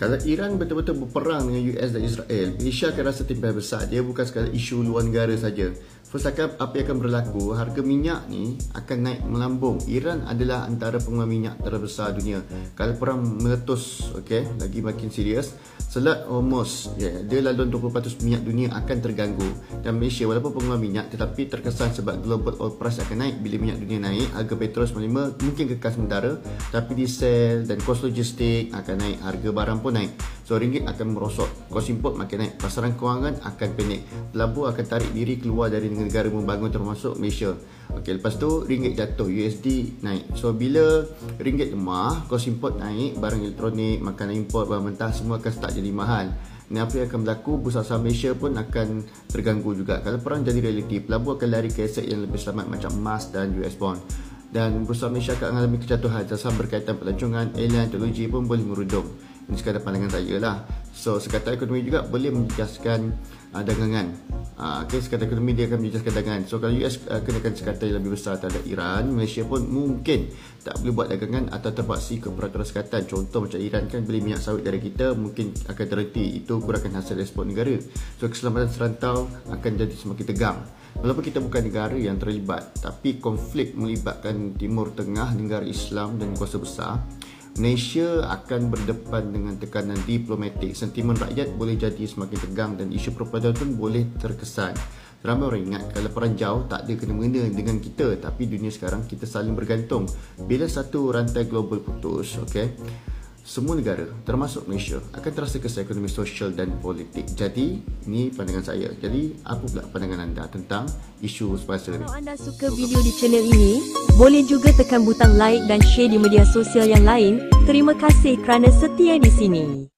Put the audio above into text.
Kalau Iran betul-betul berperang dengan US dan Israel, Malaysia akan rasa timbal besar. Dia bukan sekadar isu luar negara saja. First, apa yang akan berlaku, harga minyak ni akan naik melambung. Iran adalah antara pengeluar minyak terbesar dunia. Kalau perang meletus, lagi makin serius, Selat Hormuz, dia laluan 20% minyak dunia akan terganggu. Dan Malaysia walaupun pengeluar minyak tetapi terkesan sebab global oil price akan naik. Bila minyak dunia naik, harga petrol semula mungkin kekal sementara, tapi diesel dan kos logistik akan naik, harga barang pun naik. So ringgit akan merosot, kos import makin naik, pasaran kewangan akan panik, pelabur akan tarik diri keluar dari negara membangun termasuk Malaysia. Lepas tu ringgit jatuh, USD naik. So bila ringgit lemah, kos import naik, barang elektronik, makanan import, barang mentah semua akan start jadi mahal. Ni apa yang akan berlaku, bursa saham Malaysia pun akan terganggu juga. Kalau perang jadi realiti, pelabur akan lari ke aset yang lebih selamat macam emas dan US bond. Dan bursa Malaysia akan mengalami kejatuhan. Saham berkaitan pelancongan, airline, teknologi pun boleh merudum. Ini sekadar pandangan saya lah. So sekadar ekonomi juga boleh menjejaskan dagangan. Sekadar ekonomi dia akan menjejaskan dagangan. So kalau US kenakan sekatan yang lebih besar terhadap Iran, Malaysia pun mungkin tak boleh buat dagangan atau terpaksi ke peraturan sekatan. Contoh macam Iran kan beli minyak sawit dari kita, mungkin akan terhenti. Itu kurangkan hasil ekspor negara. So keselamatan serantau akan jadi semakin tegang. Walaupun kita bukan negara yang terlibat, tapi konflik melibatkan Timur Tengah, negara Islam dan kuasa besar, Malaysia akan berdepan dengan tekanan diplomatik. Sentimen rakyat boleh jadi semakin tegang dan isu propaganda pun boleh terkesan. Ramai orang ingat kalau perang jauh tak ada kena-mengena dengan kita, tapi dunia sekarang kita saling bergantung. Bila satu rantai global putus, semua negara termasuk Malaysia akan terasa kesan ekonomi, sosial dan politik. Jadi ini pandangan saya. Jadi apa pula pandangan anda tentang isu semasa ni? Kalau anda suka video di channel ini, boleh juga tekan butang like dan share di media sosial yang lain. Terima kasih kerana setia di sini.